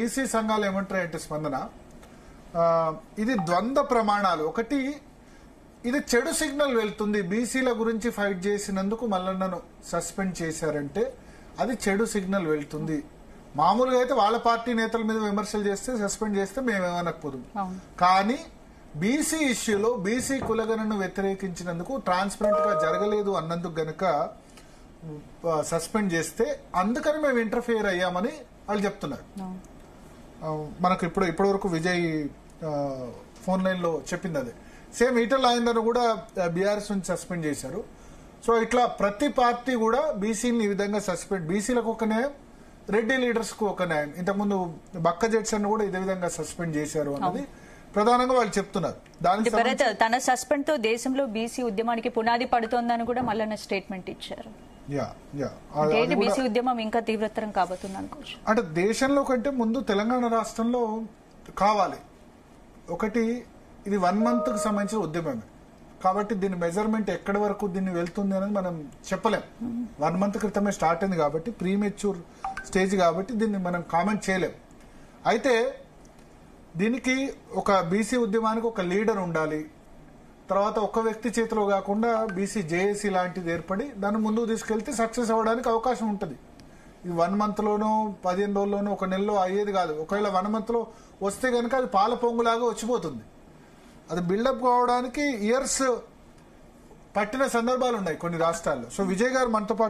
BC సంఘాలు ఏమంటారంటే స్పందన ఇది ద్వంద్వ ప్రమాణాలు. ఒకటి, ఇది చెడు సిగ్నల్ వెళ్తుంది. బీసీల గురించి ఫైట్ చేసినందుకు మల్లన్నను సస్పెండ్ చేశారంటే అది చెడు సిగ్నల్ వెళ్తుంది. మామూలుగా అయితే వాళ్ళ పార్టీ నేతల మీద విమర్శలు చేస్తే సస్పెండ్ చేస్తే మేమేమనకపోదు. కానీ బీసీ ఇష్యూలో బీసీ కులగణను వ్యతిరేకించినందుకు ట్రాన్స్పరెంట్ గా జరగలేదు అన్నందుకు గనక సస్పెండ్ చేస్తే అందుకని మేము ఇంటర్ఫియర్ అయ్యామని వాళ్ళు చెప్తున్నారు. మనకు ఇప్పటి వరకు విజయ్ ఫోన్ లైన్ లో చెప్పింది అదే. సేమ్ ఈటల రాజేందర్ కూడా బీఆర్ఎస్ నుంచి సస్పెండ్ చేశారు. సో ఇట్లా ప్రతి పార్టీ కూడా బీసీని ఈ విధంగా సస్పెండ్, బీసీలకు ఒక న్యాయం, రెడ్డి లీడర్స్ కు ఒక న్యాయం. ఇంతకుముందు బక్క జడ్సన్ కూడా ఇదే విధంగా సస్పెండ్ చేశారు అన్నది ప్రధానంగా వాళ్ళు చెప్తున్నారు. దానికి తన సస్పెండ్ తో దేశంలో బీసీ ఉద్యమానికి పునాది పడుతోందని కూడా మళ్ళీ స్టేట్మెంట్ ఇచ్చారు. బీసీ ఉద్యమం ఇంకా తీవ్రతరం కాబోతుంది అనుకోవచ్చు. అంటే దేశంలో కంటే ముందు తెలంగాణ రాష్ట్రంలో కావాలి. ఒకటి, ఇది 1 month కు సంబంధించిన ఉద్యమమే కాబట్టి దీని మెజర్మెంట్ ఎక్కడి వరకు దీన్ని వెళ్తుంది అనేది మనం చెప్పలేం. 1 month క్రితమే స్టార్ట్ అయింది కాబట్టి ప్రీమెచ్యూర్ స్టేజ్ కాబట్టి దీన్ని మనం కామెంట్ చేయలేం. అయితే దీనికి ఒక బీసీ ఉద్యమానికి ఒక లీడర్ ఉండాలి. తర్వాత ఒక వ్యక్తి చేతిలో కాకుండా బీసీ జేఏసీ లాంటిది ఏర్పడి దాన్ని ముందుకు తీసుకెళ్తే సక్సెస్ అవ్వడానికి అవకాశం ఉంటుంది. ఇది 1 month లోనో 15 రోజుల్లోనో ఒక నెలలో అయ్యేది కాదు. ఒకవేళ 1 month లో వస్తే కనుక అది పాల పొంగులాగా వచ్చిపోతుంది. అది బిల్డప్ కావడానికి ఇయర్స్ పట్టిన సందర్భాలు ఉన్నాయి కొన్ని రాష్ట్రాల్లో. సో విజయ్ గారు మనతో పాటు